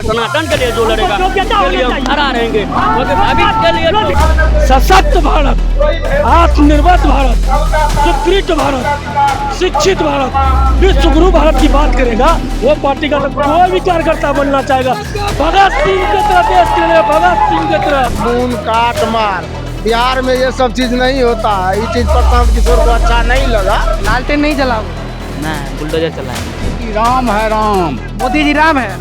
सनातन के लिए जो लड़ेगा उसके लिए हम खड़ा रहेंगे। के लिए तो सशक्त भारत, आत्मनिर्भर भारत, सुदृढ़ भारत, शिक्षित भारत, विश्व गुरु भारत की बात करेगा वो पार्टी का कोई भी कार्यकर्ता बनना चाहेगा। भगत सिंह की तरह देश के लिए, भगत सिंह की तरह खून काट मार। बिहार में ये सब चीज नहीं होता है। ये चीज प्रशांत किशोर को अच्छा नहीं लगा। लालटेन नहीं जलाओगे? नहीं, बुलडोजर चलाएंगे। राम है राम, मोदी जी राम है,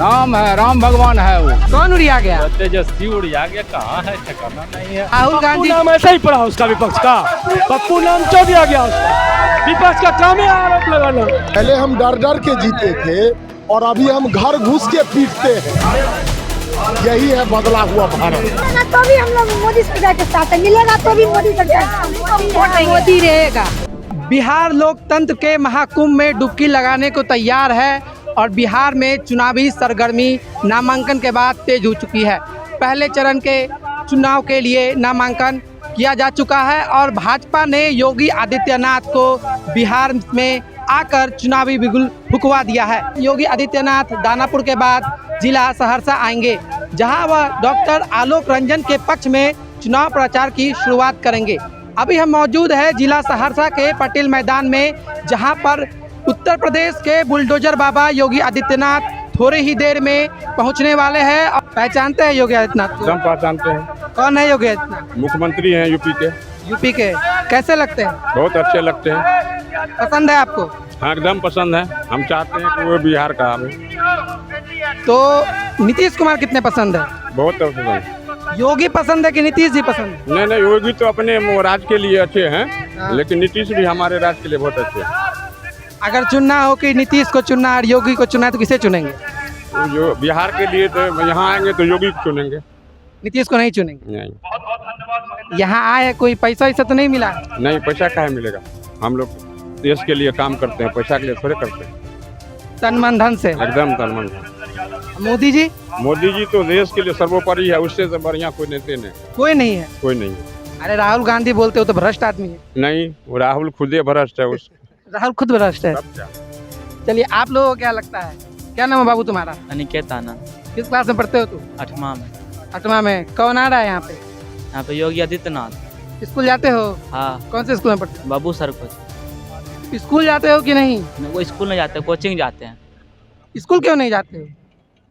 राम भगवान है वो। कौन उड़िया गया? तेजस्वी उड़िया गया, कहाँ है ठिकाना नहीं है। राहुल गांधी नाम ऐसा ही पड़ा उसका विपक्ष का, पप्पू नाम क्यों दिया गया उसका? विपक्ष का काम है आरोप लगाना। पहले हम डर डर के जीते थे और अभी हम घर घुस के पीटते हैं। यही है बदला हुआ भारत। तो भी हम लोग मोदी सरकार के साथ है, मिलेगा तो भी मोदी सरकार, मोदी रहेगा। बिहार लोकतंत्र के महाकुंभ में डुबकी लगाने को तैयार है और बिहार में चुनावी सरगर्मी नामांकन के बाद तेज हो चुकी है। पहले चरण के चुनाव के लिए नामांकन किया जा चुका है और भाजपा ने योगी आदित्यनाथ को बिहार में आकर चुनावी बिगुल फुकवा दिया है। योगी आदित्यनाथ दानापुर के बाद जिला सहरसा आएंगे, जहां वह डॉक्टर आलोक रंजन के पक्ष में चुनाव प्रचार की शुरुआत करेंगे। अभी हम मौजूद है जिला सहरसा के पटेल मैदान में, जहां पर उत्तर प्रदेश के बुलडोजर बाबा योगी आदित्यनाथ थोड़ी ही देर में पहुंचने वाले हैं। पहचानते हैं योगी आदित्यनाथ को? हम पहचानते हैं। कौन है योगी आदित्यनाथ? मुख्यमंत्री हैं यूपी के। यूपी के। कैसे लगते हैं? बहुत अच्छे लगते हैं। पसंद है आपको? हाँ, एकदम पसंद है। हम चाहते हैं कि वो बिहार का आवे। तो नीतीश कुमार कितने पसंद है? बहुत पसंद है। योगी पसंद है कि नीतीश जी पसंद है? नहीं नहीं, योगी तो अपने राज्य के लिए अच्छे हैं, लेकिन नीतीश भी हमारे राज्य के लिए बहुत अच्छे हैं। अगर चुनना हो कि नीतीश को चुनना और योगी को चुनना है तो किसे चुनेंगे? तो जो बिहार के लिए तो यहाँ आएंगे तो योगी को चुनेंगे। नीतीश को नहीं चुनेंगे? नहीं यहाँ आए कोई पैसा वैसा तो नहीं मिला? नहीं, पैसा कहाँ मिलेगा? हम लोग देश के लिए काम करते हैं, पैसा के लिए थोड़े करते हैं। तन मन धन से? एकदम तन मन धन। मोदी जी? मोदी जी तो देश के लिए सर्वोपरि है, उससे तो बढ़िया कोई नेता नहीं। कोई नहीं है? कोई नहीं है। अरे राहुल गांधी बोलते हो तो भ्रष्ट आदमी है। नहीं, वो राहुल खुदे भ्रष्ट है। उस राहुल खुद भ्रष्ट है। चलिए, आप लोगों को क्या लगता है? क्या नाम है बाबू तुम्हारा? अनिकेत आनंद। किस क्लास में पढ़ते हो तुम? 8वां में। 8वां में। कौन आ रहा है यहाँ पे? यहाँ पे योगी आदित्यनाथ। स्कूल जाते हो? हाँ। कौन से स्कूल में पढ़ते बाबू सर को। हो? स्कूल जाते हो कि नहीं? वो स्कूल नहीं जाते, कोचिंग जाते हैं। स्कूल क्यों नहीं जाते हो?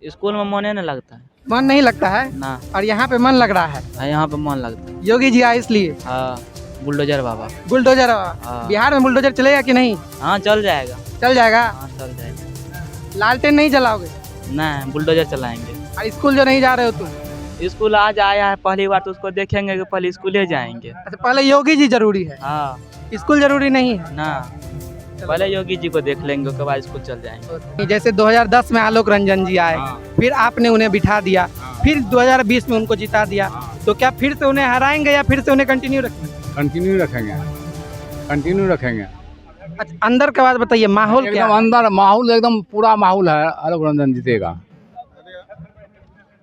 स्कूल में मन नहीं लगता है। मन नहीं लगता है? ना। और यहाँ पे मन लग रहा है? हाँ, यहाँ पे मन लगता है। योगी जी आए इसलिए? हाँ, बुलडोजर बाबा। बुलडोजर? हाँ। बिहार में बुलडोजर चलेगा कि नहीं? हाँ, चल जाएगा। चल जाएगा? हाँ, चल जाएगा। लालटेन नहीं जलाओगे? नहीं, बुलडोजर चलाएंगे। और स्कूल जो नहीं जा रहे हो तुम? स्कूल आज आया है पहली बार, तो उसको देखेंगे कि पहले स्कूल जाएंगे। अच्छा, पहले योगी जी जरूरी है? हाँ। स्कूल जरूरी नहीं है? ना, पहले योगी जी को देख लेंगे, उसके बाद स्कूल चल जाएंगे। जैसे 2010 में आलोक रंजन जी आए, फिर आपने उन्हें बिठा दिया, फिर 2020 में उनको जिता दिया, तो क्या फिर से उन्हें हराएंगे या फिर से उन्हें कंटिन्यू रखेंगे? कंटिन्यू रखेंगे, कंटिन्यू रखेंगे। अच्छा, अंदर के बाद बताइए माहौल क्या एकदम है? अंदर माहौल एकदम पूरा माहौल है। आलोक रंजन जीतेगा।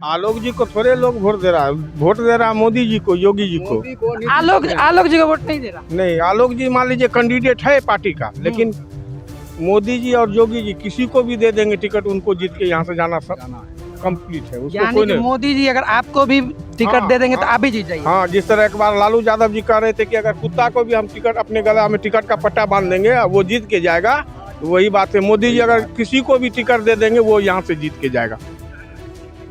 आलोक जी को थोड़े लोग वोट दे रहा है। वोट दे रहा है मोदी जी को, योगी जी को। आलोक जी को वोट नहीं दे रहा? नहीं, आलोक जी मान लीजिए कैंडिडेट है पार्टी का, लेकिन मोदी जी और योगी जी किसी को भी दे देंगे टिकट, उनको जीत के यहाँ से जाना सब कंप्लीट है। उसको यानी कोई कि नहीं। मोदी जी अगर आपको भी टिकट हाँ, दे देंगे तो हाँ। आप भी जीत जाइए। हाँ, जिस तरह एक बार लालू यादव जी कह रहे थे कि अगर कुत्ता को भी हम टिकट अपने गला में टिकट का पट्टा बांध देंगे वो जीत के जाएगा, तो वही बात है। मोदी जी अगर किसी को भी टिकट दे देंगे वो यहाँ से जीत के जाएगा।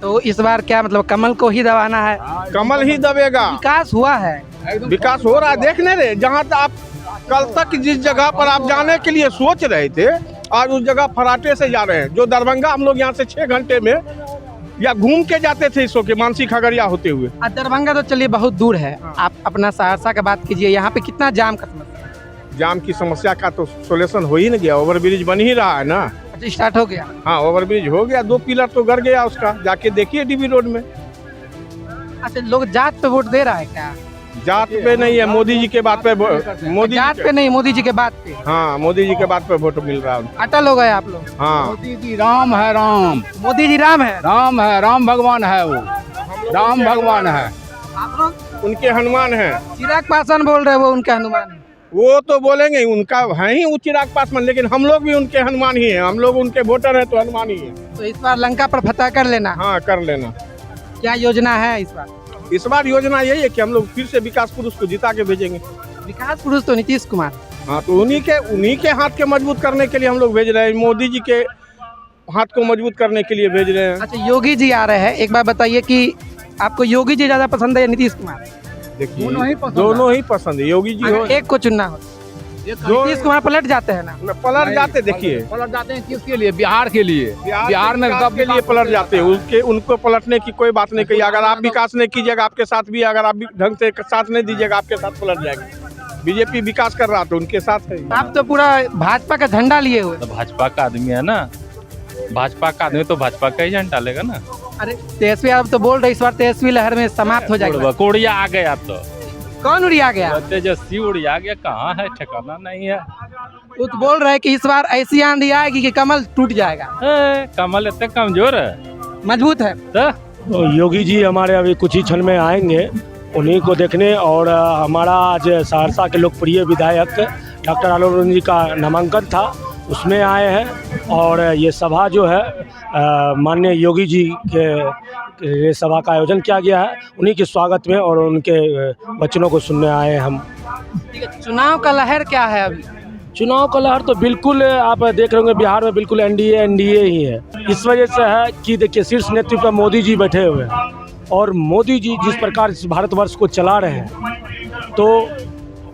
तो इस बार क्या मतलब कमल को ही दबाना है? कमल ही दबेगा। विकास हुआ है? विकास हो रहा है, देखने रहे। जहाँ तक आप कल तक जिस जगह पर आप जाने के लिए सोच रहे थे, आज उस जगह फराटे से जा रहे हैं। जो दरभंगा हम लोग यहाँ से 6 घंटे में या घूम के जाते थे इसो के मानसी खगड़िया होते हुए। दरभंगा तो चलिए बहुत दूर है, आप अपना सहरसा का बात कीजिए। यहाँ पे कितना जाम का समस्या है? जाम की समस्या का तो सोल्यूशन हो ही नहीं गया। ओवरब्रिज बन ही रहा है ना। अच्छा, स्टार्ट हो गया? हाँ, ओवरब्रिज हो गया। 2 पिलर तो गर गया उसका, जाके देखिए डीबी रोड में। अच्छा, लोग जात पे वोट दे रहा है क्या? जात पे नहीं है, मोदी जी के बात पे मोदी जात पे नहीं, मोदी जी के बात पे। हाँ, मोदी जी के बात पे वोट मिल रहा है। अटल हो गए आप लोग? हाँ, मोदी जी राम है राम, मोदी जी राम है? राम भगवान है वो। राम भगवान है। आप लोग? उनके हनुमान है। चिराग पासवान बोल रहे हैं वो उनके हनुमान है। वो तो बोलेंगे, उनका है ही चिराग पासवान, लेकिन हम लोग भी उनके हनुमान ही हैं, हम लोग उनके वोटर हैं तो हनुमान ही हैं। तो इस बार लंका पर फतह कर लेना। हाँ, कर लेना। क्या योजना है इस बार? इस बार योजना यही है कि हम लोग फिर से विकास पुरुष को जिता के भेजेंगे। विकास पुरुष तो नीतीश कुमार। हाँ, तो उन्हीं के हाथ के मजबूत करने के लिए हम लोग भेज रहे हैं, मोदी जी के हाथ को मजबूत करने के लिए भेज रहे हैं। अच्छा, योगी जी आ रहे हैं, एक बार बताइए कि आपको योगी जी ज़्यादा पसंद है या नीतीश कुमार? देखिए, दोनों ही पसंद है। योगी जी हो, एक को चुनना हो, नीतीश कुमार पलट जाते हैं ना? पलट जाते, देखिए पलट जाते हैं किसके लिए? बिहार के लिए। बिहार में विकास के लिए पलट जाते हैं, उनको पलटने की कोई बात नहीं कही। अगर आप विकास नहीं कीजिएगा आपके साथ भी, अगर आप ढंग से साथ नहीं दीजिएगा आपके साथ पलट जाएगी। बीजेपी विकास कर रहा तो उनके साथ है। आप तो पूरा भाजपा का झंडा लिए हुए। तो भाजपा का आदमी है ना, भाजपा का आदमी तो भाजपा का ही झंडा लेगा ना। अरे तेजस्वी, आप तो बोल रहे इस बार तेजस्वी लहर में समाप्त हो जाएगा। कोड़िया आ गया तो कौन उड़िया गया? तेजस्वी उड़िया गया, कहाँ है, ठिकाना नहीं है। वो तो बोल रहे हैं कि इस बार ऐसी आंधी आएगी कि कमल टूट जाएगा। कमल इतने कमजोर है, मजबूत है। तो योगी जी हमारे अभी कुछ ही क्षण में आएंगे, उन्हीं को देखने। और हमारा आज सहरसा के लोकप्रिय विधायक डॉक्टर आलोक रंजन जी का नामांकन था, उसमें आए हैं। और ये सभा जो है माननीय योगी जी के सभा का आयोजन किया गया है, उन्हीं के स्वागत में और उनके वचनों को सुनने आए हैं हम। चुनाव का लहर क्या है अभी? चुनाव का लहर तो बिल्कुल आप देख रहे होंगे बिहार में बिल्कुल एनडीए ही है। इस वजह से है कि देखिए शीर्ष नेतृत्व पर मोदी जी बैठे हुए हैं, और मोदी जी जिस प्रकार इस भारतवर्ष को चला रहे हैं, तो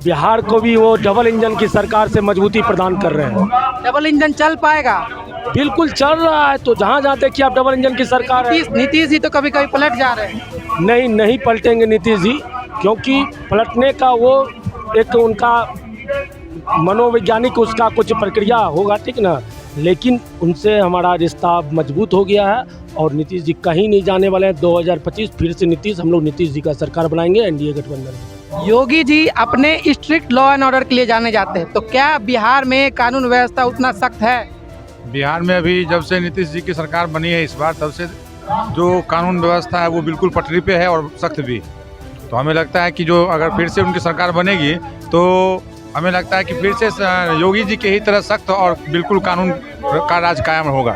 बिहार को भी वो डबल इंजन की सरकार से मजबूती प्रदान कर रहे हैं। डबल इंजन चल पाएगा? बिल्कुल चल रहा है। तो जहाँ जहाँ देखिए आप डबल इंजन की सरकार है। नीतीश जी तो कभी कभी पलट जा रहे हैं। नहीं पलटेंगे नीतीश जी, क्योंकि पलटने का वो एक उनका मनोवैज्ञानिक उसका कुछ प्रक्रिया होगा, ठीक ना। लेकिन उनसे हमारा रिश्ता मजबूत हो गया है और नीतीश जी कहीं नहीं जाने वाले हैं। 2025 फिर से हम लोग नीतीश जी का सरकार बनाएंगे एनडीए गठबंधन। योगी जी अपने स्ट्रिक्ट लॉ एंड ऑर्डर के लिए जाने जाते हैं, तो क्या बिहार में कानून व्यवस्था उतना सख्त है? बिहार में अभी जब से नीतीश जी की सरकार बनी है इस बार, तब से जो कानून व्यवस्था है वो बिल्कुल पटरी पे है और सख्त भी। तो हमें लगता है कि जो अगर फिर से उनकी सरकार बनेगी तो हमें लगता है कि फिर से योगी जी के ही तरह सख्त और बिल्कुल कानून का राज कायम होगा।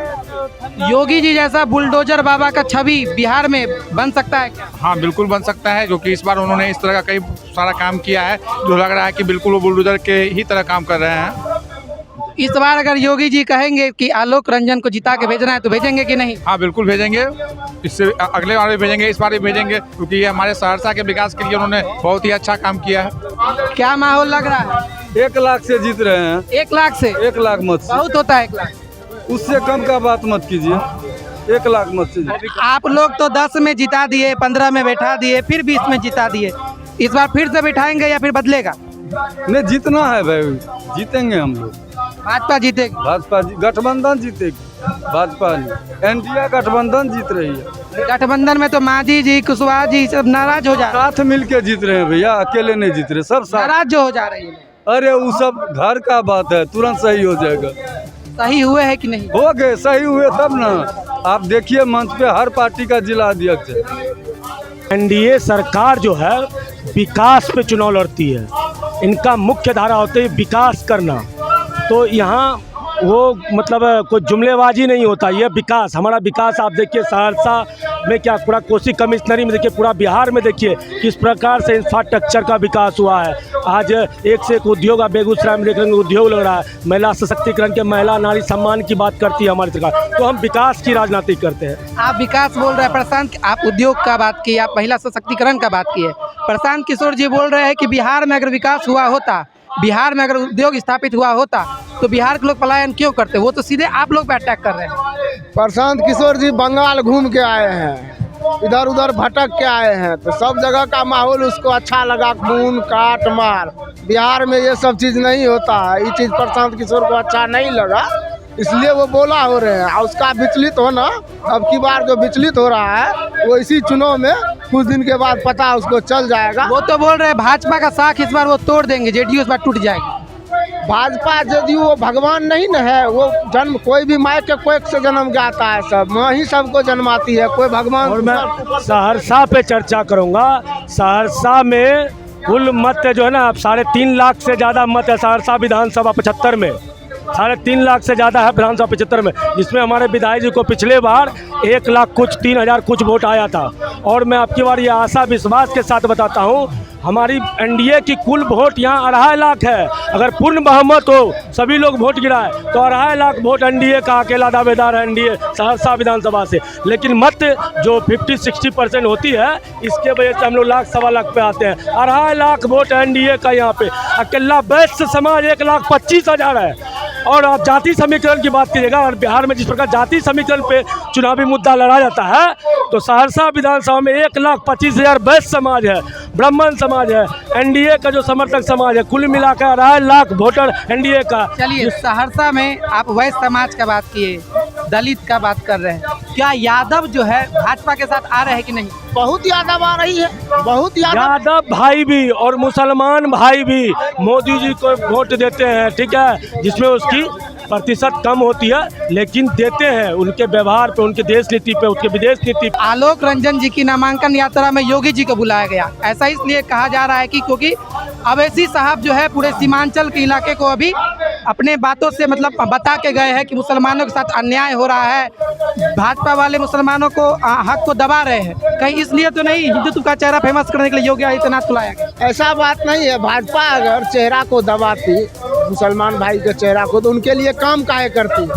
योगी जी जैसा बुलडोजर बाबा का छवि बिहार में बन सकता है क्या? हाँ, बिल्कुल बन सकता है, क्योंकि इस बार उन्होंने इस तरह का कई सारा काम किया है जो लग रहा है कि बिल्कुल वो बुलडोजर के ही तरह काम कर रहे हैं। इस बार अगर योगी जी कहेंगे कि आलोक रंजन को जिता के भेजना है तो भेजेंगे कि नहीं? हाँ, बिल्कुल भेजेंगे। इससे अगले बार भी भेजेंगे, इस बार भी भेजेंगे, क्योंकि ये हमारे सहरसा के विकास के लिए उन्होंने बहुत ही अच्छा काम किया है। क्या माहौल लग रहा है? 1 लाख से जीत रहे हैं। 1 लाख से? 1 लाख मत से। बहुत होता है 1 लाख, उससे कम का बात मत कीजिए। 1 लाख मत से। आप लोग तो 10 में जिता दिए, 15 में बैठा दिए, फिर 20 में जिता दिए। इस बार फिर से बैठाएंगे या फिर बदलेगा? नहीं, जीतना है भाई, जीतेंगे हम लोग। भाजपा जीतेगी? भाजपा गठबंधन जीतेगी। भाजपा नहीं, एनडीए गठबंधन जीत रही है। गठबंधन में तो मांझी जी, कुशवाहा जी सब नाराज हो जा रहे हैं। साथ मिल के जीत रहे हैं भैया, अकेले नहीं जीत रहे, सब साथ। नाराज जो हो जा रही है। अरे वो सब घर का बात है, तुरंत सही हो जाएगा। सही हुए है कि नहीं? हो गए, सही हुए तब ना। आप देखिए मंच पे हर पार्टी का जिला अध्यक्ष है। एनडीए सरकार जो है विकास पे चुनाव लड़ती है, इनका मुख्य धारा होता है विकास करना। तो यहाँ वो मतलब कोई जुमलेबाजी नहीं होता, ये विकास, हमारा विकास। आप देखिए सहरसा में क्या, पूरा कोसी कमिश्नरी में देखिए, पूरा बिहार में देखिए किस प्रकार से इंफ्रास्ट्रक्चर का विकास हुआ है। आज एक से एक उद्योग, आप बेगूसराय में देख रहे हैं उद्योग लग रहा है। महिला सशक्तिकरण के, महिला नारी सम्मान की बात करती है हमारी सरकार। तो हम विकास की राजनीति करते हैं। आप विकास बोल रहे हैं प्रशांत, आप उद्योग का बात की, आप महिला सशक्तिकरण का बात की है। प्रशांत किशोर जी बोल रहे हैं कि बिहार में अगर विकास हुआ होता, बिहार में अगर उद्योग स्थापित हुआ होता तो बिहार के लोग पलायन क्यों करते? वो तो सीधे आप लोग पे अटैक कर रहे हैं। प्रशांत किशोर जी बंगाल घूम के आए हैं, इधर उधर भटक के आए हैं, तो सब जगह का माहौल उसको अच्छा लगा। खून काट मार, बिहार में ये सब चीज़ नहीं होता है। ये चीज़ प्रशांत किशोर को अच्छा नहीं लगा, इसलिए वो बोला हो रहे हैं। और उसका विचलित होना, अब की बार जो विचलित हो रहा है वो इसी चुनाव में कुछ दिन के बाद पता उसको चल जाएगा। वो तो बोल रहे हैं भाजपा का साख इस बार वो तोड़ देंगे, जेडीयू इस बार टूट जाएगी। भाजपा जेडीयू वो भगवान नहीं न है, वो जन्म कोई भी माँ के कोख से जन्म जाता है, सब माँ ही सबको जन्माती है, कोई भगवान। और मैं सहरसा पे चर्चा करूंगा। सहरसा में कुल मत जो है ना 3.5 लाख से ज़्यादा मत है सहरसा विधानसभा 75 में। 3.5 लाख से ज़्यादा है विधानसभा 75 में, जिसमें हमारे विधायक जी को पिछले बार 1 लाख कुछ 3,000 कुछ वोट आया था। और मैं आपकी बार ये आशा विश्वास के साथ बताता हूँ, हमारी एनडीए की कुल वोट यहाँ 2.5 लाख है। अगर पूर्ण बहुमत हो, सभी लोग वोट गिराए, तो 2.5 लाख वोट एनडीए का अकेला दावेदार है एनडीए सहरसा विधानसभा से। लेकिन मत जो 50-60% होती है, इसके वजह से हम लोग 1 सवा लाख पे आते हैं। 2.5 लाख वोट एनडीए का यहाँ पे। अकेला वैश्य समाज 1,25,000 है। और आप जाति समीकरण की बात कीजिएगा, और बिहार में जिस प्रकार जाति समीकरण पे चुनावी मुद्दा लड़ा जाता है, तो सहरसा विधानसभा में 1,25,000 वैश्य समाज है, ब्राह्मण समाज है, एनडीए का जो समर्थक समाज है। कुल मिलाकर 2.5 लाख वोटर एनडीए का। चलिए, सहरसा में आप वैश्य समाज का बात किए, दलित का बात कर रहे हैं, क्या यादव जो है भाजपा के साथ आ रहे हैं कि नहीं? बहुत यादव आ रही है, बहुत यादव भाई भी और मुसलमान भाई भी मोदी जी को वोट देते हैं, ठीक है, जिसमें उसकी प्रतिशत कम होती है, लेकिन देते हैं उनके व्यवहार पे, उनके देश नीति पे, उनके विदेश नीति पे। आलोक रंजन जी की नामांकन यात्रा में योगी जी को बुलाया गया, ऐसा इसलिए कहा जा रहा है कि क्योंकि अवैसी साहब जो है पूरे सीमांचल के इलाके को अभी अपने बातों से मतलब बता के गए हैं कि मुसलमानों के साथ अन्याय हो रहा है, भाजपा वाले मुसलमानों को हक को दबा रहे हैं। कहीं इसलिए तो नहीं हिंदुत्व का चेहरा फेमस करने के लिए योगी आदित्यनाथ को लाया गया? ऐसा बात नहीं है। भाजपा अगर चेहरा को दबाती मुसलमान भाई के चेहरा को, तो उनके लिए काम काहे करती?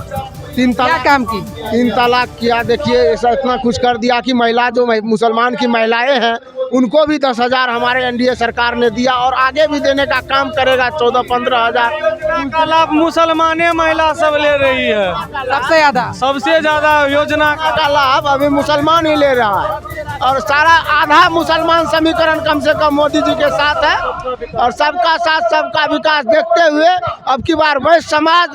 3 क्या काम की? 3 तलाक किया, देखिए ऐसा इतना कुछ कर दिया कि महिला जो मुसलमान की महिलाएं हैं उनको भी 10,000 हमारे एनडीए सरकार ने दिया, और आगे भी देने का काम करेगा 14-15 हज़ार का लाभ मुसलमाने महिला सब ले रही है। सबसे ज़्यादा योजना का लाभ अभी मुसलमान ही ले रहा है, और सारा आधा मुसलमान समीकरण कम से कम मोदी जी के साथ है। और सबका साथ सबका विकास देखते हुए अब की बार वैश्य समाज,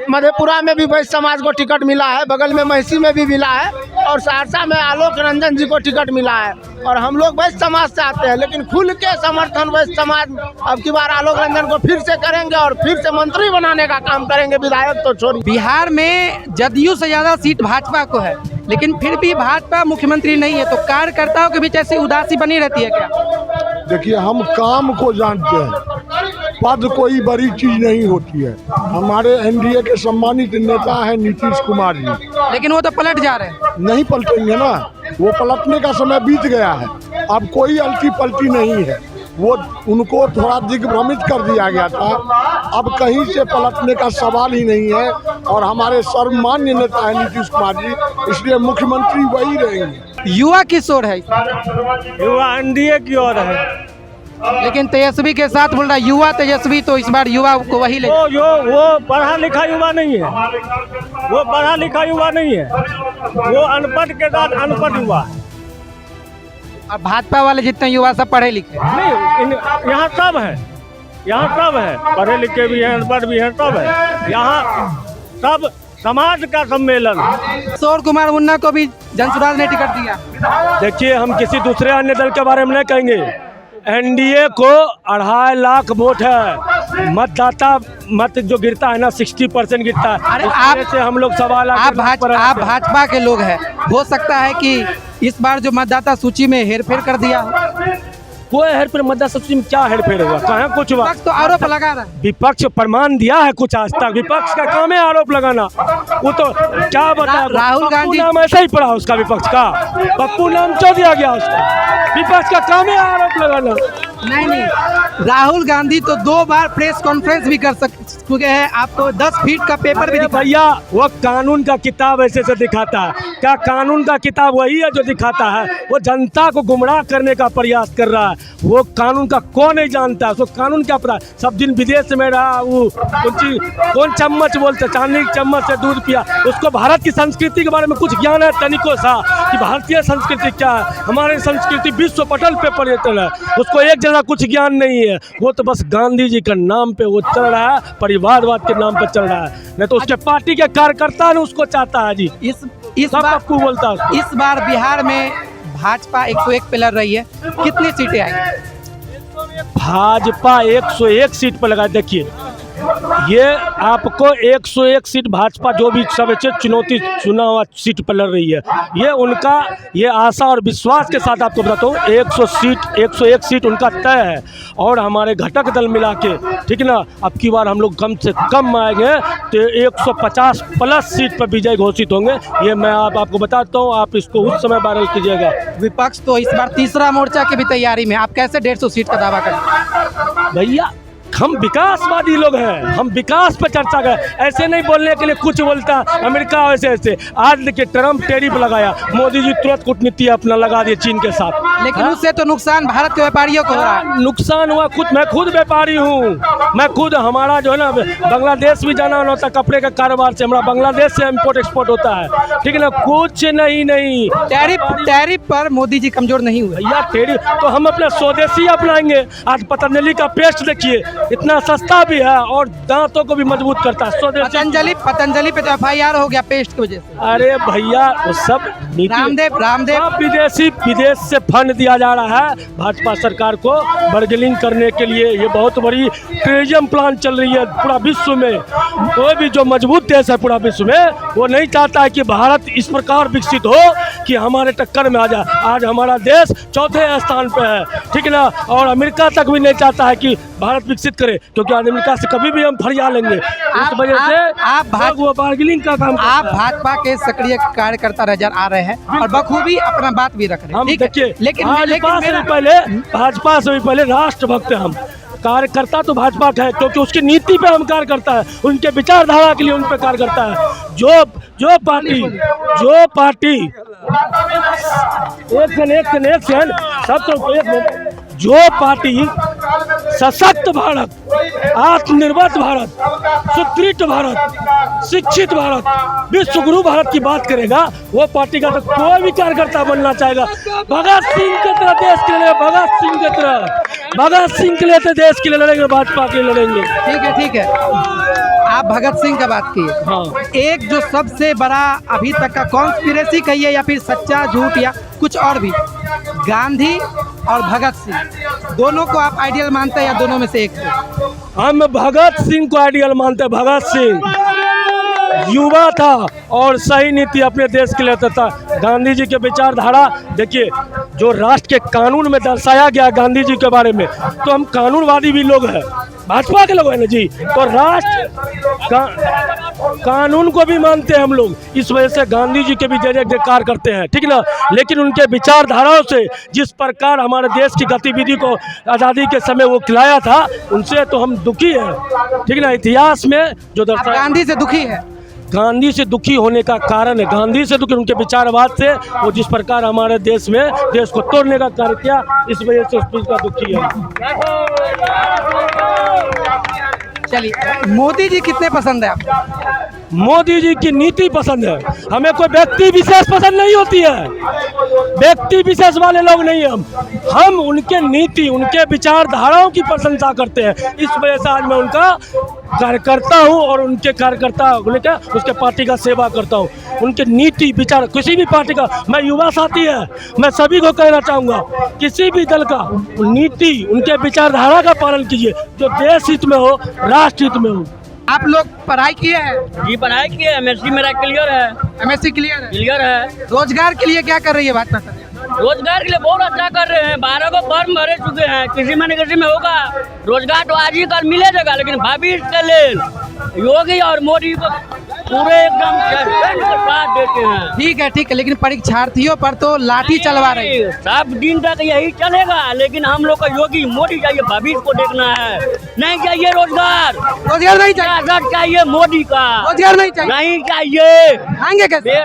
मधेपुरा में भी वैश्य समाज को टिकट मिला है, बगल में महिषी में भी मिला है, और सहरसा में आलोक रंजन जी को टिकट मिला है। और हम लोग वैश्य समाज से आते हैं, लेकिन खुल के समर्थन वैश्य समाज अब की बार आलोक रंजन को फिर से करेंगे, और फिर से मंत्री बनाने का काम करेंगे, विधायक तो छोड़िए। बिहार में जदयू से ज्यादा सीट भाजपा को है, लेकिन फिर भी भाजपा मुख्यमंत्री नहीं है, तो कार्यकर्ताओं के बीच ऐसी उदासी बनी रहती है क्या? देखिए, हम काम को जानते हैं, पद कोई बड़ी चीज नहीं होती है। हमारे एनडीए के सम्मानित नेता हैं नीतीश कुमार जी, लेकिन वो तो पलट जा रहे हैं। नहीं पलटेंगे ना, वो पलटने का समय बीत गया है। अब कोई अलटी पलटी नहीं है, वो उनको थोड़ा दिग्भ्रमित कर दिया गया था, अब कहीं से पलटने का सवाल ही नहीं है। और हमारे सर्वमान्य नेता है नीतीश कुमार जी, इसलिए मुख्यमंत्री वही रहेंगे। युवा किस ओर है? युवा एनडीए की ओर है, लेकिन तेजस्वी के साथ बोल रहा है युवा तेजस्वी, तो इस बार युवा को वही ले। वो पढ़ा लिखा युवा नहीं है, वो पढ़ा लिखा युवा नहीं है, वो अनपढ़ के साथ अनपढ़ युवा है। और भाजपा वाले जितने युवा सब पढ़े लिखे नहीं, यहाँ सब है, यहाँ सब है, पढ़े लिखे भी हैं, अनपढ़ भी हैं, सब है यहाँ, सब समाज का सम्मेलन। किशोर कुमार मुन्ना को भी जनसुराज ने टिकट दिया। देखिए, हम किसी दूसरे अन्य दल के बारे में नहीं कहेंगे, एनडीए को 2.5 लाख वोट है। मतदाता मत जो गिरता है ना 60% गिरता है। अरे आप से हम लोग सवाल आप भाजपा के लोग हैं, हो सकता है कि इस बार जो मतदाता सूची में हेरफेर कर दिया हो। कोई हेरफेर मतदाता सूची में क्या हेरफेर हुआ? कहाँ कुछ हुआ? विपक्ष तो आरोप लगा रहा है। विपक्ष प्रमाण दिया है कुछ आज तक? विपक्ष का काम है आरोप लगाना। वो तो क्या बता, राहुल गांधी नाम ऐसा ही पड़ा उसका, विपक्ष का पप्पू नाम क्यों दिया गया उसका? विपक्ष का काम है आरोप लगाना। नहीं, राहुल गांधी तो 2 बार प्रेस कॉन्फ्रेंस भी कर चुके हैं, आपको 10 फीट का पेपर भी दिखा। भैया, वो कानून का किताब ऐसे से दिखाता है क्या? कानून का किताब वही है जो दिखाता है? वो जनता को गुमराह करने का प्रयास कर रहा है। वो कानून का कौन नहीं जानता? उसको कानून क्या पता? सब दिन विदेश में रहा, वो कौन चम्मच बोलते, चांदी की चम्मच से दूध पिया। उसको भारत की संस्कृति के बारे में कुछ ज्ञान है तनिको सा, कि भारतीय संस्कृति क्या है, हमारी संस्कृति विश्व पटल पे पर्यटन है, उसको एक जगह कुछ ज्ञान नहीं है। वो तो बस गांधी जी के नाम पे वो चल रहा है, परिवारवाद के नाम पे चल रहा है, नहीं तो उसके पार्टी के कार्यकर्ता ने उसको चाहता है जी। इस बोलता है। इस बार बिहार में भाजपा 101 पे लड़ रही है, कितनी सीटें आएंगी? भाजपा 101 सीट पर लगा। देखिए, ये आपको 101 सीट भाजपा जो भी सब चुनौती चुनाव सीट पर लड़ रही है, ये उनका ये आशा और विश्वास के साथ आपको बताता हूँ 101 सीट उनका तय है। और हमारे घटक दल मिला के, ठीक ना, अब की बार हम लोग कम से कम आएंगे तो 150 प्लस सीट पर विजय घोषित होंगे। ये मैं आपको बताता हूँ, आप इसको उस समय वायरल कीजिएगा। विपक्ष तो इस बार तीसरा मोर्चा की भी तैयारी में, आप कैसे 150 सीट का दावा करें? भैया हम विकासवादी लोग हैं, हम विकास पर चर्चा करें, ऐसे नहीं बोलने के लिए कुछ बोलता अमेरिका ऐसे ऐसे। आज देखिए ट्रम्प टैरिफ लगाया, मोदी जी तुरंत कूटनीति अपना लगा दिए चीन के साथ, लेकिन उससे तो नुकसान भारत के व्यापारियों को हो रहा है। नुकसान हुआ, मैं खुद व्यापारी हूँ, मैं खुद, हमारा जो है ना बांग्लादेश भी जाना होता कपड़े के कारोबार से, हमारा बांग्लादेश से इम्पोर्ट एक्सपोर्ट होता है, ठीक है ना, कुछ नहीं। टैरिफ पर मोदी जी कमजोर नहीं हुए भैया, टैरिफ तो हम अपना स्वदेशी अपनाएंगे। आज पतंजलि का पेस्ट देखिए, इतना सस्ता भी है और दांतों को भी मजबूत करता है। पतंजलि पे तो FIR हो गया पेस्ट की वजह से। अरे भैया वो सब रामदेव विदेश से फंड दिया जा रहा है भाजपा सरकार को बर्गेनिंग करने के लिए। ये बहुत बड़ी टूरिज्म प्लान चल रही है पूरा विश्व में। कोई भी जो मजबूत देश है पूरा विश्व में, वो नहीं चाहता है कि भारत इस प्रकार विकसित हो कि हमारे टक्कर में आ जाए। आज हमारा देश चौथे स्थान पे है, ठीक है ना, और अमेरिका तक भी नहीं चाहता है कि भारत विकसित करे, क्योंकि अमेरिका से कभी भी हम फरिया लेंगे। इस वजह से आप वो बार्गेनिंग का काम, आप भाजपा के सक्रिय कार्यकर्ता नजर आ रहे हैं और बखूबी अपना बात भी रख रहे हैं। हम देखिए, लेकिन भाजपा से भी पहले राष्ट्रभक्त हैं हम। कार्यकर्ता तो भाजपा का है क्योंकि उसकी नीति पे हम कार्य करता है, उनके विचारधारा के लिए उन पे कार्य करता है। जो पार्टी जो पार्टी सशक्त भारत, आत्मनिर्भर भारत, सुदृढ़ भारत, शिक्षित भारत, विश्व गुरु भारत की बात करेगा, वो पार्टी का तो कोई भी कार्यकर्ता बनना चाहेगा। भगत सिंह की तरह देश के लिए, भगत सिंह के लिए तो देश के लिए लड़ेंगे, भाजपा के लिए लड़ेंगे। ठीक है, आप भगत सिंह का बात किए। हाँ। एक जो सबसे बड़ा अभी तक का कॉन्स्पिरेसी कहिए या फिर सच्चा झूठ या कुछ और भी, गांधी और भगत सिंह दोनों को आप आइडियल मानते हैं या दोनों में से एक को? हम भगत सिंह को आइडियल मानते हैं। भगत सिंह युवा था और सही नीति अपने देश के लिए था। गांधी जी के विचारधारा देखिए, जो राष्ट्र के कानून में दर्शाया गया गांधी जी के बारे में, तो हम कानूनवादी भी लोग हैं, भाजपा के लोग हैं ना जी, तो राष्ट्र कानून को भी मानते हैं हम लोग। इस वजह से गांधी जी के भी जय जयकार करते हैं, ठीक ना। लेकिन उनके विचारधाराओं से जिस प्रकार हमारे देश की गतिविधि को आज़ादी के समय वो खिलाया था, उनसे तो हम दुखी हैं, ठीक ना। इतिहास में जो दर्शाया, गांधी से दुखी है, गांधी से दुखी होने का कारण है, गांधी से दुखी उनके विचारवाद से, वो जिस प्रकार हमारे देश में देश को तोड़ने का कार्य किया, इस वजह से उस चीज का दुखी है। चलिए, मोदी जी कितने पसंद है आपको? मोदी जी की नीति पसंद है हमें। कोई व्यक्ति विशेष पसंद नहीं होती है, व्यक्ति विशेष वाले लोग नहीं हम उनके नीति, उनके विचारधाराओं की प्रशंसा करते हैं। इस वजह से आज मैं उनका कार्यकर्ता हूं और उनके कार्यकर्ता उसके पार्टी का सेवा करता हूं। उनके नीति विचार, किसी भी पार्टी का, मैं युवा साथी है, मैं सभी को कहना चाहूँगा, किसी भी दल का नीति, उनके विचारधारा का पालन कीजिए, जो देश हित में हो, राष्ट्र हित में हो। आप लोग पढ़ाई किए हैं? जी पढ़ाई किए, MSc मेरा क्लियर है। MSc क्लियर है। रोजगार के लिए क्या कर रही है भाजपा सरकार? रोजगार के लिए बहुत अच्छा कर रहे हैं, 12 को फॉर्म भरे चुके हैं, किसी में न किसी में होगा रोजगार, तो आज ही कल मिलेगा। लेकिन भविष्य के लिए योगी और मोदी को पूरे एकदम साथ देते हैं। ठीक है, लेकिन परीक्षार्थियों पर तो लाठी चलवा रही है। सब दिन तक यही चलेगा, लेकिन हम लोग का योगी मोदी चाहिए, भविष्य को देखना है। नहीं चाहिए रोजगार नहीं चाहिए मोदी का, रोजगार नहीं चाहिए। आएंगे कैसे?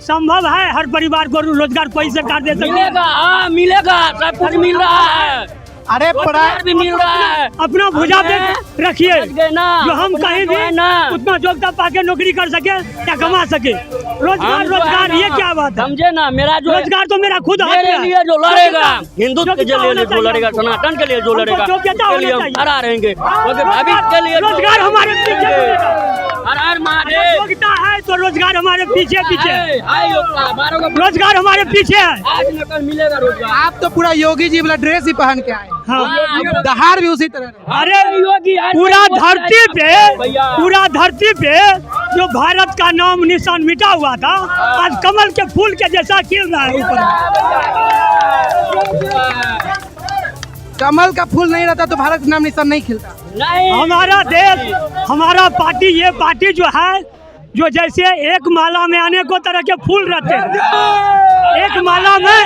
संभव है हर परिवार को रोजगार कोई सरकार दे सकती है। मिलेगा, हाँ मिलेगा, सब कुछ मिल रहा है। अरे पढ़ाई भी मिल रहा है। अपना भुजा पे रखिए, जो हम कहीं भी उतना योग्यता पाके नौकरी कर सके या कमा सके। रोजगार ये क्या बात है, समझे ना। मेरा जो रोजगार तो मेरा खुद मेरे लिए जो लड़ेगा, हिंदुत्व के लिए जो लड़ेगा, सनातन के लिए जो लड़ेगा, उसके लिए हम खड़ा रहेंगे, क्योंकि भविष्य के लिए रोजगार हमारे पीछे। हर महादेव। है तो रोजगार हमारे पीछे पीछे है। बारह को रोजगार हमारे पीछे है। आज न कल मिलेगा रोजगार। आप तो पूरा योगी जी वाला ड्रेस ही पहन के आए। हाँ। दहाड़ भी उसी तरह। अरे योगी पूरा धरती पे जो भारत का नाम निशान मिटा हुआ था आज कमल के फूल के जैसा खिल रहा है ऊपर। कमल का फूल नहीं रहता तो भारत का नाम निशान नहीं खिलता। नहीं हमारा देश, हमारा पार्टी, ये पार्टी जो है, जो जैसे एक माला में अनेकों तरह के फूल रहते हैं, एक माला में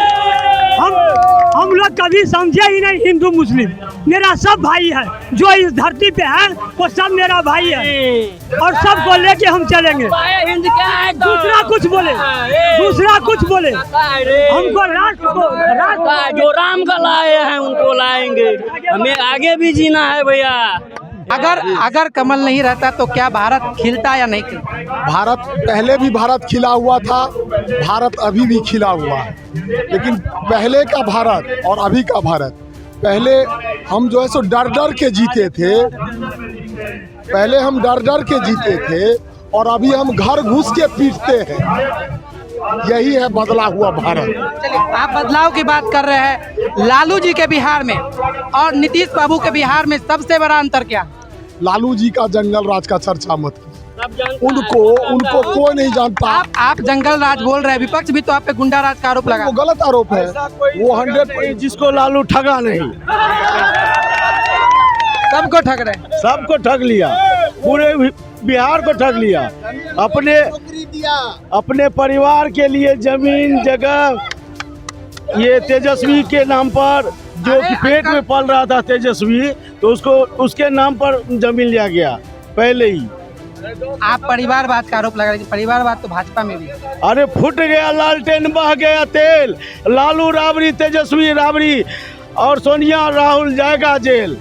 हम लोग कभी समझे ही नहीं हिंदू मुस्लिम। मेरा सब भाई है, जो इस धरती पे है वो सब मेरा भाई है और सबको लेके हम चलेंगे। हिंद क्या है? दूसरा कुछ बोले, दूसरा कुछ बोले, हमको राष्ट्र को जो राम का लाए हैं उनको लाएंगे। हमें आगे भी जीना है भैया। अगर कमल नहीं रहता तो क्या भारत खिलता या नहीं खिलता? भारत पहले भी भारत खिला हुआ था, भारत अभी भी खिला हुआ है। लेकिन पहले का भारत और अभी का भारत, पहले हम जो है सो डर डर के जीते थे, पहले हम डर डर के जीते थे और अभी हम घर घुस के पीटते हैं। यही है बदला हुआ भारत। चलिए, आप बदलाव की बात कर रहे हैं। लालू जी के बिहार में और नीतीश बाबू के बिहार में सबसे बड़ा अंतर क्या? लालू जी का जंगल राज का चर्चा मत कीजिए। उनको कोई नहीं जानता। आप जंगल राज बोल रहे हैं, विपक्ष भी तो आप पे गुंडा राज का आरोप लगा। वो गलत आरोप है। वो 100 जिसको लालू ठगा नहीं, सबको ठग रहे हैं। सबको ठग लिया, पूरे बिहार को ठग लिया। अपने परिवार के लिए जमीन जगह, ये तेजस्वी के नाम पर, जो कि पेट में पल रहा था तेजस्वी, तो उसके नाम पर जमीन लिया गया पहले ही। आप परिवारवाद का आरोप लगा रहे हैं, परिवारवाद तो भाजपा में भी है। अरे फुट गया लालटेन, बह गया तेल। लालू राबड़ी, तेजस्वी राबड़ी और सोनिया राहुल जाएगा जेल।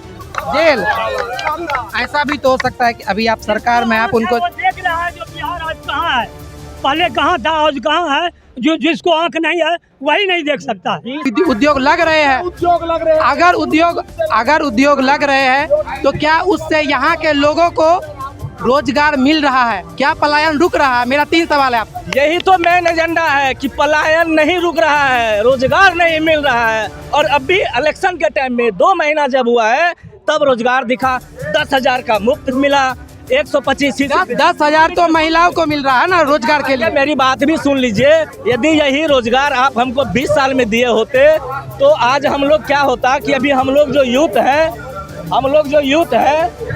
ऐसा भी तो हो सकता है कि अभी आप सरकार में, आप उनको देख रहा है जो बिहार आज कहाँ है, पहले कहाँ था आज कहाँ है। जो जिसको आंख नहीं है वही नहीं देख सकता। उद्योग लग रहे हैं, अगर उद्योग लग रहे हैं तो क्या उससे यहाँ के लोगों को रोजगार मिल रहा है? क्या पलायन रुक रहा है? मेरा 3 सवाल है आप। यही तो मेन एजेंडा है कि पलायन नहीं रुक रहा है, रोजगार नहीं मिल रहा है। और अभी इलेक्शन के टाइम में 2 महीना जब हुआ है तब रोजगार दिखा। 10,000 का मुफ्त मिला, 125 10,000 तो महिलाओं को मिल रहा है ना रोजगार के लिए। मेरी बात भी सुन लीजिए, यदि यही रोजगार आप हमको 20 साल में दिए होते तो आज हम लोग क्या होता कि अभी हम लोग जो यूथ है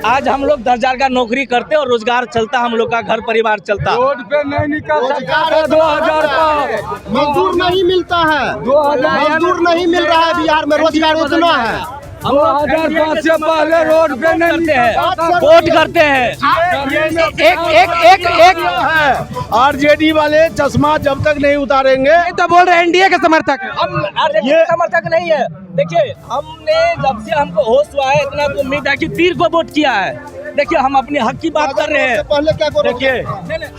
आज हम लोग 10,000 का नौकरी करते और रोजगार चलता, हम लोग का घर परिवार चलता। रोड पे नहीं निकल सकता है 2,000 का। मजदूर नहीं मिलता है, 2,000 मजदूर नहीं मिल रहा है बिहार में। रोजगार उतना है। 2005 से पहले रोड पे नहीं करते हैं, वोट करते हैं। एक आरजेडी वाले चश्मा जब तक नहीं उतारेंगे, तो बोल रहे एनडीए के समर्थक। ये समर्थक नहीं है। देखिए, हमने जब से हमको होश हुआ है इतना तो उम्मीद है कि तीर को वोट किया है। देखिए, हम अपने हक की बात कर रहे हैं। पहले क्या करो? देखिए,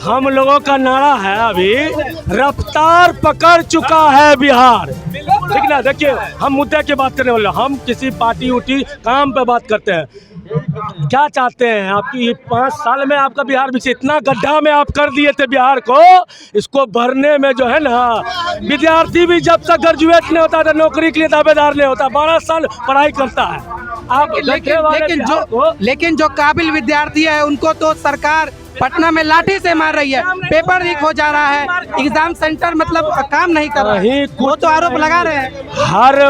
हम लोगों का नारा है अभी रफ्तार पकड़ चुका है बिहार, ठीक ना। देखिए, हम मुद्दे की बात करने वाले, हम किसी पार्टी उठी काम पे बात करते हैं। क्या चाहते हैं आपकी 5 साल में आपका बिहार भी इतना गड्ढा में आप कर दिए थे बिहार को, इसको भरने में जो है ना, विद्यार्थी भी जब तक ग्रेजुएट नहीं होता था नौकरी के लिए दावेदार नहीं होता, 12 साल पढ़ाई करता है। आप लेकिन जो काबिल विद्यार्थी है उनको तो सरकार पटना में लाठी से मार रही है, पेपर लीक हो जा रहा है, एग्जाम सेंटर मतलब काम नहीं कर रहा है, वो तो आरोप लगा रहे हैं। हर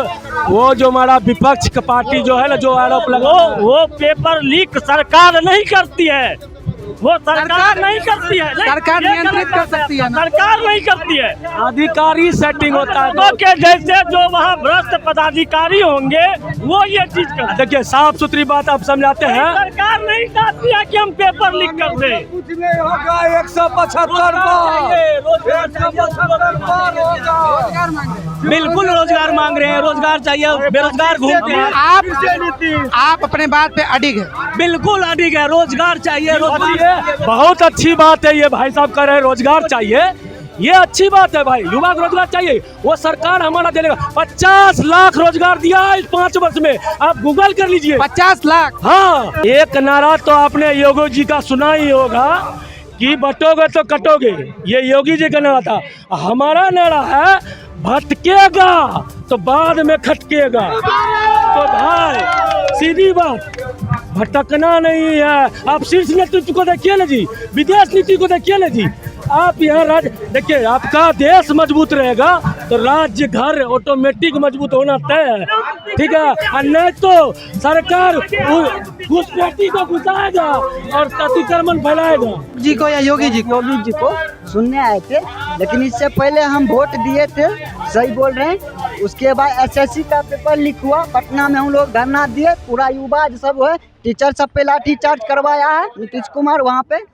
वो जो हमारा विपक्ष का पार्टी जो है ना, जो आरोप लगा, वो पेपर लीक सरकार नहीं करती है, वो सरकार नहीं करती है। सरकार नियंत्रित कर सकती है ना? सरकार नहीं करती है, अधिकारी सेटिंग होता है। तो के जैसे जो वहाँ भ्रष्ट पदाधिकारी होंगे वो ये चीज कर। देखिए, साफ सुथरी बात आप समझाते हैं, सरकार नहीं चाहती है कि हम पेपर लीक कर दें। कुछ नहीं होगा। 175 बिल्कुल रोजगार मांग रहे हैं, रोजगार चाहिए, बेरोजगार घूमते हैं। आप अपने बात पे अडिग है? बिल्कुल अडिग है, रोजगार चाहिए, रोजगार। बहुत अच्छी बात है ये भाई साहब कह रहे हैं रोजगार चाहिए, ये अच्छी बात है भाई। युवा को रोजगार चाहिए, वो सरकार हमारा देगा। 50 लाख रोजगार दिया है इस 5 वर्ष में, आप गूगल कर लीजिए। 50 लाख? हाँ, एक नारा तो आपने योगी जी का सुना ही होगा कि बटोगे तो कटोगे, ये योगी जी का नारा था। हमारा नारा है भटकेगा तो बाद में खटकेगा। तो भाई सीधी बात, भटकना नहीं है। आप शीर्ष नेतृत्व को देखिए ना जी, विदेश नीति को देखिए ना जी। आप यहाँ राज्य देखिए, आपका देश मजबूत रहेगा तो राज्य घर ऑटोमेटिक मजबूत होना तय है, ठीक है। और नहीं तो सरकार घुसपैठी को घुसाएगा और अतिक्रमण फैलाएगा। जी को या योगी जी को? योगी जी को सुनने आए थे, लेकिन इससे पहले हम वोट दिए थे, सही बोल रहे हैं। उसके बाद एसएससी का पेपर लीक हुआ, पटना में हम लोग धरना दिए, पूरा युवा सब है, टीचर सब पे लाठीचार्ज करवाया है नीतीश कुमार वहाँ पे।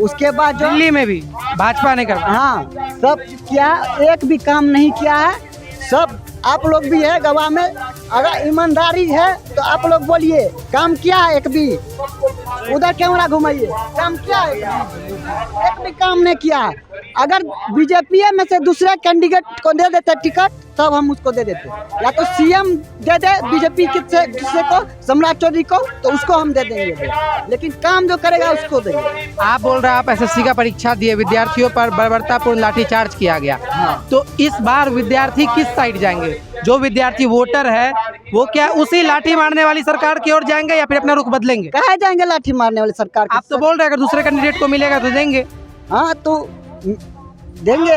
उसके बाद जो दिल्ली में भी भाजपा ने कर, हाँ सब क्या, एक भी काम नहीं किया है। सब आप लोग भी है गवाह में, अगर ईमानदारी है तो आप लोग बोलिए काम किया है एक भी? उधर कैमरा घुमाइए, काम किया है? एक भी काम नहीं किया है। अगर बीजेपी में से दूसरे कैंडिडेट को दे देते टिकट तब हम उसको दे देते, या तो सीएम दे दे बीजेपी किसी को, सम्राट चौधरी को, तो उसको हम दे देंगे, लेकिन काम जो करेगा उसको देंगे। आप बोल रहे हैं आप एसएससी का परीक्षा दिए, विद्यार्थियों पर बर्बरतापूर्ण लाठीचार्ज किया गया। हाँ। तो इस बार विद्यार्थी किस साइड जाएंगे? जो विद्यार्थी वोटर है वो क्या उसी लाठी मारने वाली सरकार की ओर जाएंगे या फिर अपना रुख बदलेंगे? कहा जाएंगे लाठी मारने वाली सरकार? आप तो बोल रहे हैं अगर दूसरे कैंडिडेट को मिलेगा तो देंगे। हाँ तो देंगे,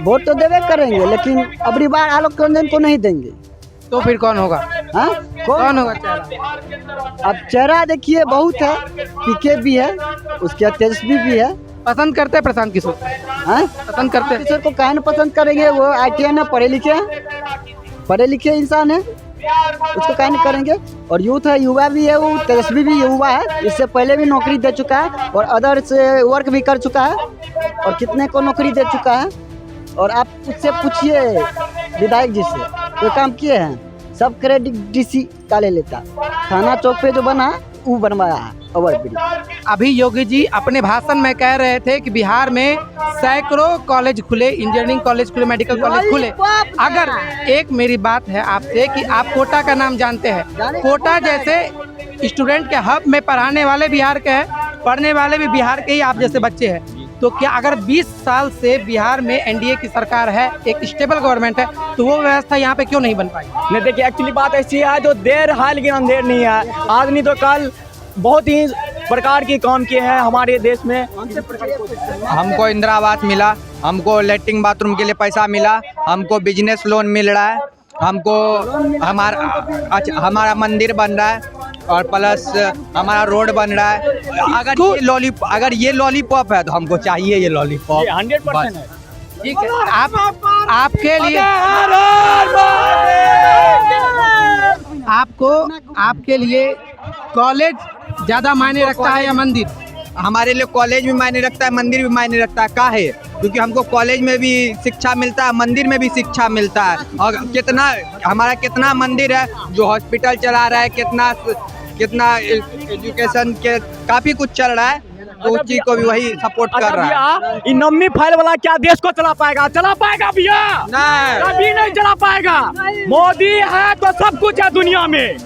वोट तो देवे करेंगे, लेकिन अबरी बार आलोक रंजन को नहीं देंगे। तो फिर कौन होगा? हाँ कौन होगा चेहरा? अब चेहरा देखिए बहुत है, पीके भी है, उसके तेजस्वी भी है। पसंद करते हैं प्रशांत किशोर? हाँ पसंद करते हैं। किशोर को काहे न पसंद करेंगे? वो ITI में पढ़े लिखे इंसान है, उसको काहे नहीं करेंगे? और यूथ है, युवा भी है, वो तेजस्वी भी युवा है, इससे पहले भी नौकरी दे चुका है और अदर से वर्क भी कर चुका है और कितने को नौकरी दे चुका है। और आप उससे पूछिए विधायक जी से, कोई काम किए हैं? सब क्रेडिट DC का ले लेता। थाना चौक पे जो बना वो बनवाया है ओवर ब्रिज। अभी योगी जी अपने भाषण में कह रहे थे कि बिहार में सैकड़ों कॉलेज खुले, इंजीनियरिंग कॉलेज खुले, मेडिकल कॉलेज खुले। अगर एक मेरी बात है आपसे कि आप कोटा का नाम जानते हैं, कोटा जैसे स्टूडेंट के हब में पढ़ाने वाले बिहार के हैं, पढ़ने वाले भी बिहार के ही आप जैसे बच्चे हैं। तो क्या अगर 20 साल से बिहार में NDA की सरकार है, एक स्टेबल गवर्नमेंट है, तो वो व्यवस्था यहाँ पे क्यों नहीं बन पाई? नहीं देखिए, एक्चुअली बात ऐसी है, जो देर है लेकिन अंधेर नहीं है। आज नहीं तो कल बहुत ही प्रकार के काम किए हैं हमारे देश में। हमको इंदिरा आवास मिला, हमको लेटरिन बाथरूम के लिए पैसा मिला, हमको बिजनेस लोन मिल रहा है, हमको हमारा मंदिर बन रहा है और प्लस हमारा रोड बन रहा है। अगर ये लॉलीपॉप है तो हमको चाहिए ये लॉलीपॉप। 100% है। ठीक है, आपके लिए कॉलेज ज्यादा मायने रखता है या मंदिर? हमारे लिए कॉलेज भी मायने रखता है, मंदिर भी मायने रखता है। काहे? क्योंकि हमको कॉलेज में भी शिक्षा मिलता है, मंदिर में भी शिक्षा मिलता है। और कितना मंदिर है जो हॉस्पिटल चला रहा है, कितना एजुकेशन के काफी कुछ चल रहा है, तो उस चीज को भी वही सपोर्ट कर रहा है। इनोमी फाइल वाला क्या देश को चला पाएगा भैया? नहीं, कभी नहीं चला पाएगा। मोदी है तो सब कुछ है दुनिया में।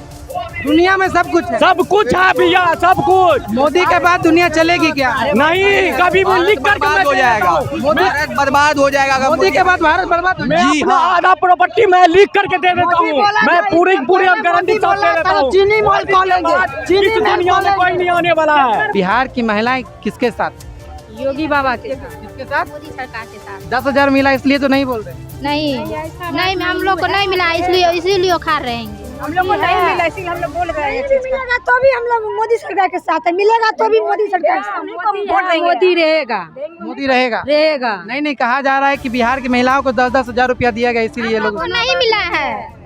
दुनिया में सब कुछ है, सब कुछ है भैया, सब कुछ। मोदी के बाद दुनिया चलेगी क्या? नहीं, कभी भी लिख कर बर्बाद हो जाएगा, भारत बर्बाद हो जाएगा। मोदी के बाद भारत बर्बाद हो जाएगा। जी हाँ, आधा प्रॉपर्टी मैं लिख करके दे देता हूँ, मैं पूरी गारंटी दे देता हूँ। चीनी माल खोलेंगे, इस दुनिया में कोई नहीं आने वाला है। बिहार की महिलाएं किसके साथ? योगी बाबा के किसके साथ? मोदी सरकार के साथ। 10,000 मिला इसलिए तो नहीं बोल रहे? नहीं, हम लोग को नहीं मिला, इसीलिए खा रहे हैं। हम लोग को नहीं मिला, इसीलिए हम लोग बोल रहे हैं। मिलेगा तो भी हम लोग मोदी सरकार के साथ है, मिलेगा तो भी मोदी सरकार के साथ। मोदी रहेगा, मोदी रहेगा। नहीं, कहा जा रहा है कि बिहार की महिलाओं को 10-10 हजार रुपया दिया गया, इसीलिए लोग नहीं मिला है।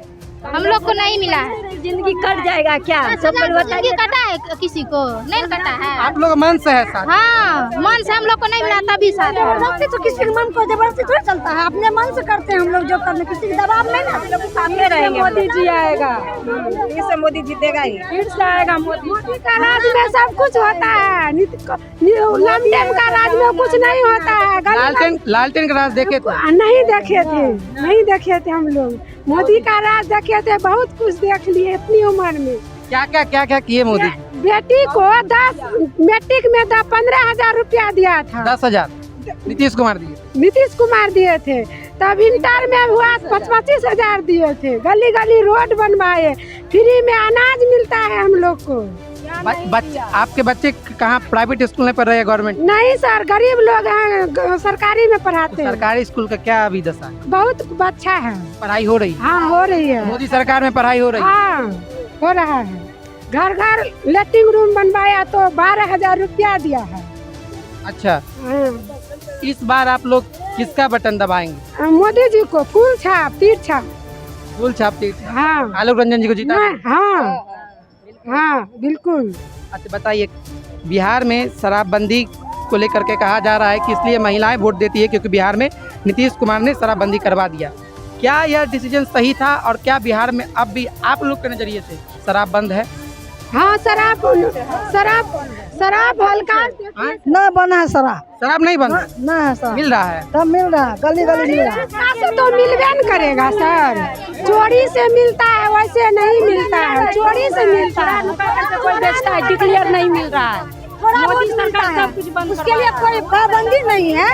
हम लोग को नहीं मिला है। जिंदगी कट जाएगा क्या? सब जिंदगी कटा है, किसी को नहीं कटा है। आप लोग मन से है साथ? हाँ, मन से हम लोग को नहीं मिला तभी साथ है। जबरदस्ती तो किसी के मन को जबरदस्ती थोड़ा चलता है, अपने मन से करते हैं हम लोग जो करने, किसी के दबाव नहीं ना। सामने रहेंगे, मोदी जी आएगा, इससे मोदी जीतेगा ही, फिर से आएगा मोदी। मोदी का राज में सब कुछ होता है, लंदन का राज में कुछ नहीं होता है। लालटेन का राज देखे थे? नहीं देखे थे हम लोग। मोदी का राज देखे थे, बहुत कुछ देख लिए इतनी उम्र में। क्या किए मोदी? बेटी को 10 मैट्रिक में 15,000 रुपया दिया था। 10,000 नीतीश कुमार दिए। नीतीश कुमार दिए थे। तब इंटर में हुआ 25,000 दिए थे। गली गली रोड बनवाए, फ्री में अनाज मिलता है हम लोग को। आपके बच्चे कहाँ प्राइवेट स्कूल में पढ़ रहे हैं गवर्नमेंट? नहीं सर, गरीब लोग हैं, सरकारी में पढ़ाते हैं। सरकारी स्कूल का क्या अभी दशा है? बहुत अच्छा है, पढ़ाई हो रही है? हाँ हो रही है। मोदी सरकार में पढ़ाई हो रही है? हाँ हो रहा है। घर घर लेटरिंग रूम बनवाया तो 12,000 रुपया दिया है। अच्छा, इस बार आप लोग किसका बटन दबाएंगे? मोदी जी को। फूल छाप तीर छाप। फूल छाप तीर? हाँ। आलोक रंजन जी को जीता? हाँ हाँ बिल्कुल। अच्छा बताइए, बिहार में शराबबंदी को लेकर के कहा जा रहा है कि इसलिए महिलाएं वोट देती है क्योंकि बिहार में नीतीश कुमार ने शराबबंदी करवा दिया। क्या यह डिसीजन सही था और क्या बिहार में अब भी आप लोग के नजरिए से शराब बंद है? हाँ शराब हल्का न बना है शराब नहीं बंद न है सर। मिल रहा है? सब मिल रहा है, गली गली मिल रहा है। से तो मिलबे न करेगा सर। चोरी से मिलता है, वैसे नहीं मिलता है। चोरी से मिलता है, कोई बेचता है, डिक्लेयर नहीं मिल रहा है। मोदी सरकार सब कुछ बंद, उसके लिए कोई पाबंदी नहीं है।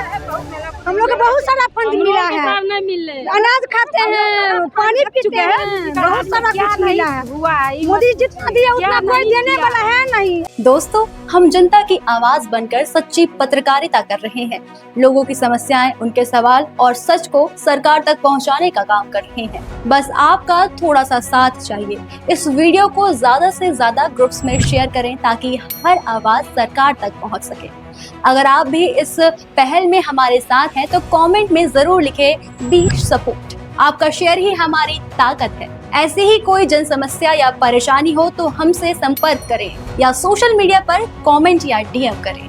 हम लोग को बहुत सारा फंड मिला है, अनाज खाते हैं, पानी पी चुके हैं, बहुत सारा कुछ मिला है। मोदी जितना दिया उतना कोई देने वाला है नहीं। दोस्तों, हम जनता की आवाज बनकर सच्ची पत्रकारिता कर रहे हैं। लोगों की समस्याएं, उनके सवाल और सच को सरकार तक पहुंचाने का काम कर रहे हैं। बस आपका थोड़ा सा साथ चाहिए। इस वीडियो को ज्यादा से ज्यादा ग्रुप्स में शेयर करें ताकि हर आवाज सरकार तक पहुंच सके। अगर आप भी इस पहल में हमारे साथ हैं तो कमेंट में जरूर लिखें बी सपोर्ट। आपका शेयर ही हमारी ताकत है। ऐसे ही कोई जन समस्या या परेशानी हो तो हमसे संपर्क करें या सोशल मीडिया पर कमेंट या डीएम करें।